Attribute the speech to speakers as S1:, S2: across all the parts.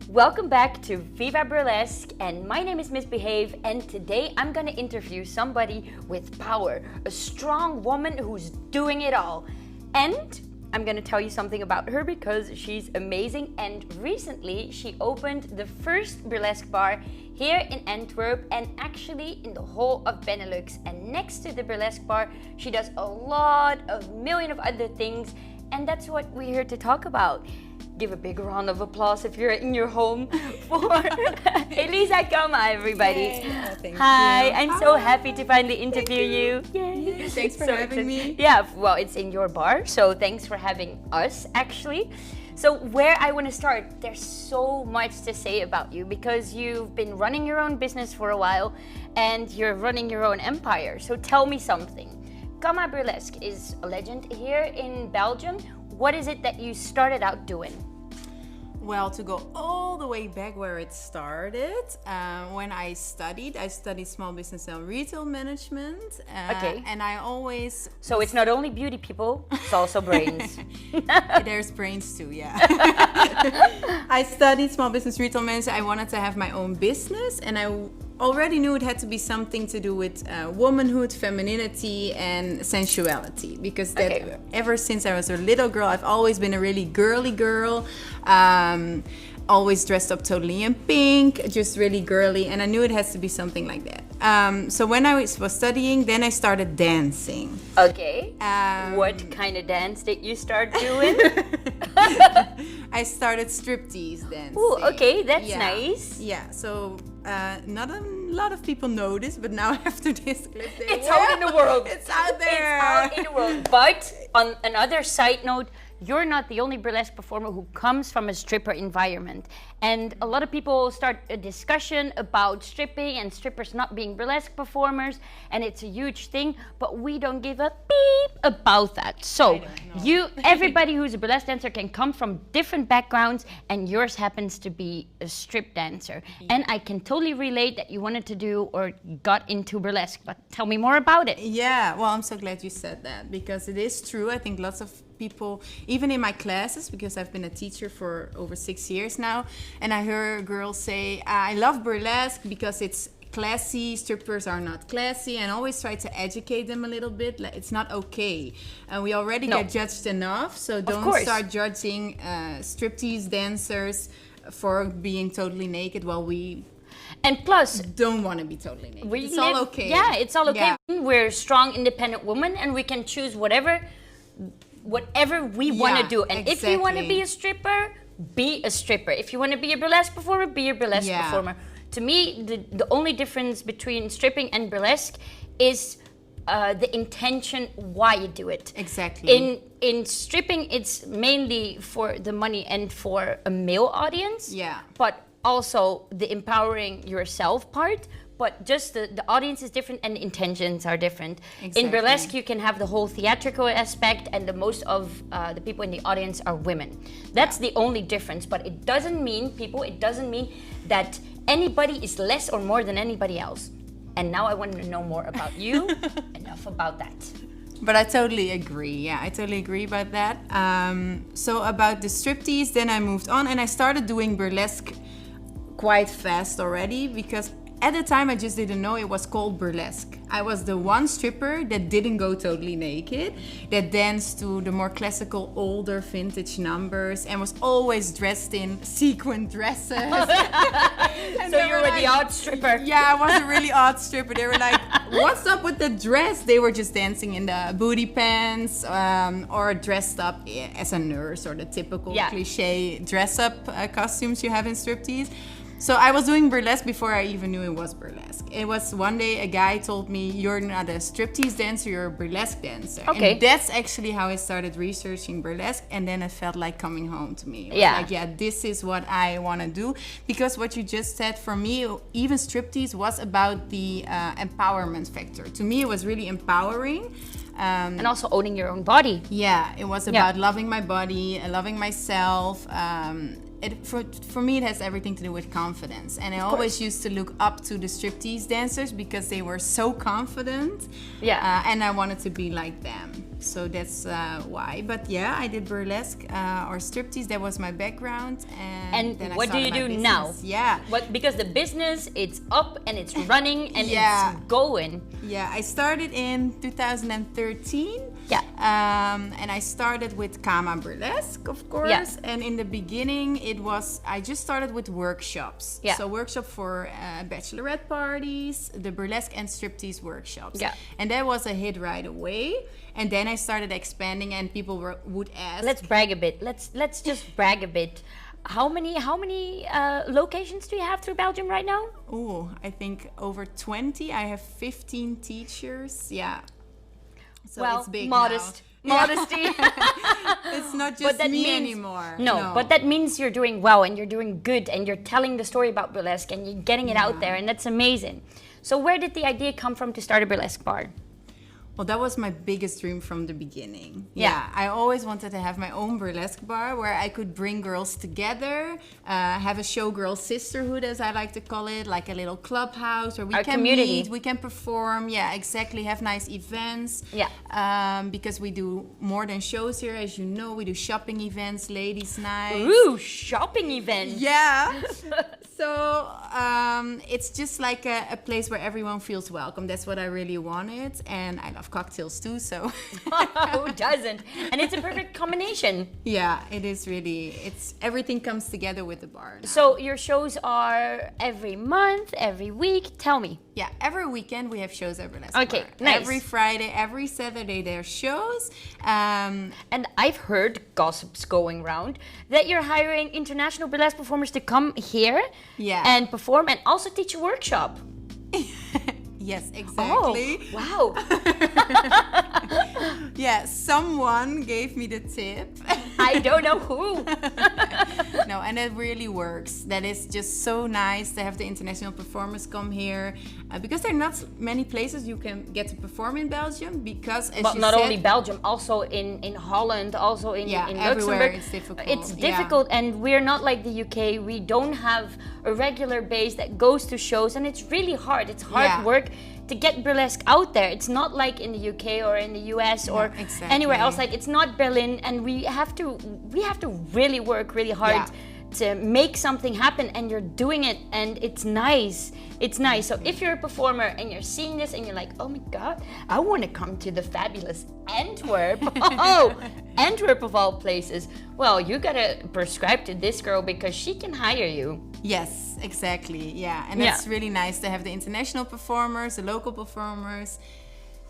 S1: Welcome back to Viva Burlesque, and my name is Miss Behave, and today I'm gonna interview somebody with power, a strong woman who's doing it all. And I'm gonna tell you something about her because she's amazing, and recently she opened the first burlesque bar here in Antwerp and actually in the whole of Benelux. And next to the burlesque bar, she does a lot of million of other things, and that's what we're here to talk about. Give a big round of applause if you're in your home for Eliza Kama, everybody. Hi, I'm so happy to finally interview you.
S2: Yay. Thanks for having me.
S1: Yeah, well, it's in your bar, so thanks for having us, actually. So where I want to start, there's so much to say about you because you've been running your own business for a while and you're running your own empire. So tell me something. Kama Burlesque is a legend here in Belgium. What is it that you started out doing?
S2: Well, to go all the way back where it started, when I studied small business and retail management.
S1: Okay.
S2: And I always...
S1: So it's not only beauty, people, it's also brains.
S2: There's brains too, yeah. I studied small business retail management. I wanted to have my own business, and I already knew it had to be something to do with womanhood, femininity, and sensuality. Because that, ever since I was a little girl, I've always been a really girly girl. Always dressed up totally in pink, just really girly, and I knew it has to be something like that. So when I was studying, then I started dancing.
S1: Okay. What kind of dance did you start doing?
S2: I started striptease dancing.
S1: Oh, okay, that's nice.
S2: Yeah, so not a lot of people know this, but now after this clip,
S1: it's out in the world.
S2: It's out there.
S1: It's out in the world. But on another side note, you're not the only burlesque performer who comes from a stripper environment. And a lot of people start a discussion about stripping and strippers not being burlesque performers, and it's a huge thing, but we don't give a beep about that. So everybody who's a burlesque dancer can come from different backgrounds, and yours happens to be a strip dancer. And I can totally relate that you wanted to do or got into burlesque, but tell me more about it.
S2: Yeah, well, I'm so glad you said that, because it is true. I think lots of people, even in my classes, because I've been a teacher for over 6 years now, and I hear girls say, I love burlesque because it's classy, strippers are not classy, and I always try to educate them a little bit. Like, it's not okay. We already get judged enough, so don't start judging striptease dancers for being totally naked while we don't want to be totally naked. It's all okay.
S1: Yeah, it's all okay. Yeah. We're strong, independent women, and we can choose whatever we want to do. And if you want to be a stripper, be a stripper. If you want to be a burlesque performer, be a burlesque performer. To me, the only difference between stripping and burlesque is the intention why you do it.
S2: Exactly.
S1: In stripping, it's mainly for the money and for a male audience.
S2: Yeah.
S1: But also the empowering yourself part. But just the audience is different and the intentions are different. Exactly. In burlesque, you can have the whole theatrical aspect, and the most of the people in the audience are women. That's the only difference. But it doesn't mean, that anybody is less or more than anybody else. And now I want to know more about you. Enough about that.
S2: But I totally agree. Yeah, I totally agree about that. So about the striptease, then I moved on and I started doing burlesque quite fast already, because at the time, I just didn't know it was called burlesque. I was the one stripper that didn't go totally naked, that danced to the more classical, older, vintage numbers, and was always dressed in sequin dresses.
S1: So you were the odd stripper.
S2: Yeah, I was a really odd stripper. They were like, what's up with the dress? They were just dancing in the booty pants, or dressed up as a nurse, or the typical cliche dress-up costumes you have in striptease. So I was doing burlesque before I even knew it was burlesque. It was one day a guy told me, you're not a striptease dancer, you're a burlesque dancer.
S1: Okay.
S2: And that's actually how I started researching burlesque, and then it felt like coming home to me. Like, this is what I want to do. Because what you just said, for me, even striptease was about the empowerment factor. To me, it was really empowering.
S1: And also owning your own body.
S2: Yeah, it was about loving my body, loving myself, for me, it has everything to do with confidence. And I always used to look up to the striptease dancers because they were so confident.
S1: Yeah.
S2: And I wanted to be like them. So that's why. But yeah, I did burlesque or striptease. That was my background.
S1: And
S2: then
S1: what do you do now?
S2: Yeah.
S1: Because the business, it's up and it's running and
S2: Yeah.
S1: it's going.
S2: Yeah, I started in 2013.
S1: Yeah.
S2: And I started with Kama Burlesque, of course.
S1: Yeah.
S2: And in the beginning, I just started with workshops.
S1: Yeah.
S2: So workshop for bachelorette parties, the burlesque and striptease workshops.
S1: Yeah.
S2: And that was a hit right away. And then I started expanding, and people would ask.
S1: Let's brag a bit. Let's just brag a bit. How many locations do you have through Belgium right now?
S2: Oh, I think over 20. I have 15 teachers. Yeah. So
S1: Well,
S2: it's big
S1: modest.
S2: now.
S1: Modesty.
S2: It's not just me anymore.
S1: No, but that means you're doing well and you're doing good and you're telling the story about burlesque and you're getting it out there, and that's amazing. So where did the idea come from to start a burlesque bar?
S2: Well, that was my biggest dream from the beginning.
S1: Yeah.
S2: I always wanted to have my own burlesque bar where I could bring girls together, have a showgirl sisterhood, as I like to call it, like a little clubhouse where we
S1: Our
S2: can
S1: community.
S2: meet, we can perform. Yeah, exactly. Have nice events.
S1: Yeah.
S2: Because we do more than shows here, as you know. We do shopping events, ladies' nights.
S1: Ooh, shopping event.
S2: Yeah. So it's just like a place where everyone feels welcome. That's what I really wanted. And I love cocktails too, so
S1: Who doesn't? And it's a perfect combination.
S2: yeah, it is really, everything comes together with the bar now.
S1: So your shows are every month, every week. Tell me.
S2: Yeah, every weekend we have shows at Burlesque
S1: Okay,
S2: Bar.
S1: nice.
S2: Every Friday, every Saturday there are shows.
S1: And I've heard gossips going around that you're hiring international burlesque performers to come here
S2: Yeah.
S1: and perform and also teach a workshop.
S2: Yes, exactly.
S1: Oh, wow.
S2: Yeah, someone gave me the tip.
S1: I don't know who.
S2: No, and it really works. That is just so nice to have the international performers come here because there are not many places you can get to perform in Belgium. Because, as
S1: But
S2: you
S1: not
S2: said,
S1: only Belgium, also in Holland, also in
S2: everywhere
S1: Luxembourg.
S2: it's difficult.
S1: It's
S2: Yeah.
S1: difficult, and we're not like the UK. We don't have a regular base that goes to shows, and it's really hard. It's hard
S2: Yeah.
S1: work to get burlesque out there. It's not like in the UK or in the US or
S2: exactly.
S1: anywhere else. Like, it's not Berlin, and we have to really work really hard.
S2: Yeah.
S1: To make something happen, and you're doing it, and it's nice. It's nice. So if you're a performer and you're seeing this and you're like, oh my god, I want to come to the fabulous Antwerp. Oh, Antwerp of all places. Well, you gotta prescribe to this girl because she can hire you.
S2: Yes, exactly. Yeah, and
S1: Yeah.
S2: it's really nice to have the international performers, the local performers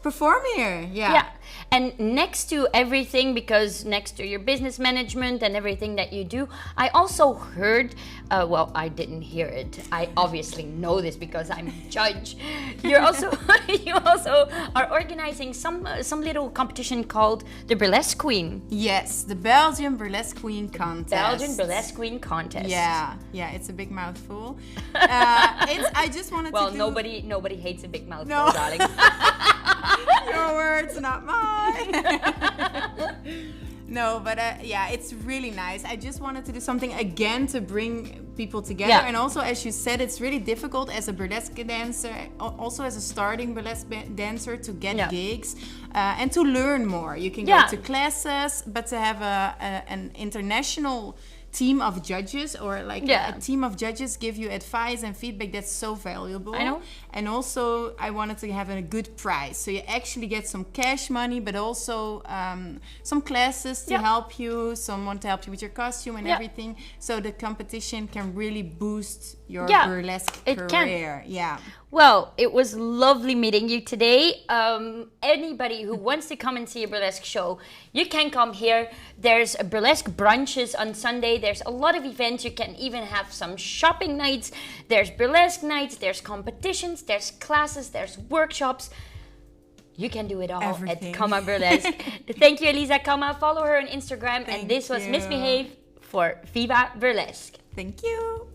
S2: perform here.
S1: Yeah. And next to everything, because next to your business management and everything that you do, I also heard, well, I didn't hear it. I obviously know this because I'm a judge. You're also, you also are organizing some little competition called the Burlesque Queen.
S2: Yes, the Belgian Burlesque Queen contest.
S1: Belgian Burlesque Queen contest.
S2: Yeah, it's a big mouthful. I just wanted
S1: Well,
S2: to do...
S1: nobody hates a big mouthful,
S2: No.
S1: darling.
S2: Your words, not mine. No, but it's really nice. I just wanted to do something again to bring people together.
S1: Yeah.
S2: And also, as you said, it's really difficult as a burlesque dancer, also as a starting burlesque dancer, to get gigs and to learn more. You can go to classes, but to have an international team of judges or like a team of judges give you advice and feedback, that's so valuable.
S1: I know.
S2: And also I wanted to have a good price, so you actually get some cash money, but also some classes to help you, someone to help you with your costume and everything, so the competition can really boost your burlesque career. Yeah.
S1: Well, it was lovely meeting you today. Anybody who wants to come and see a burlesque show, you can come here. There's burlesque brunches on Sunday. There's a lot of events. You can even have some shopping nights. There's burlesque nights. There's competitions. There's classes. There's workshops. You can do it all
S2: Everything.
S1: at Kama Burlesque. Thank you, Eliza Kama. Follow her on Instagram.
S2: Thank
S1: and this was
S2: you.
S1: Misbehave for Viva Burlesque.
S2: Thank you.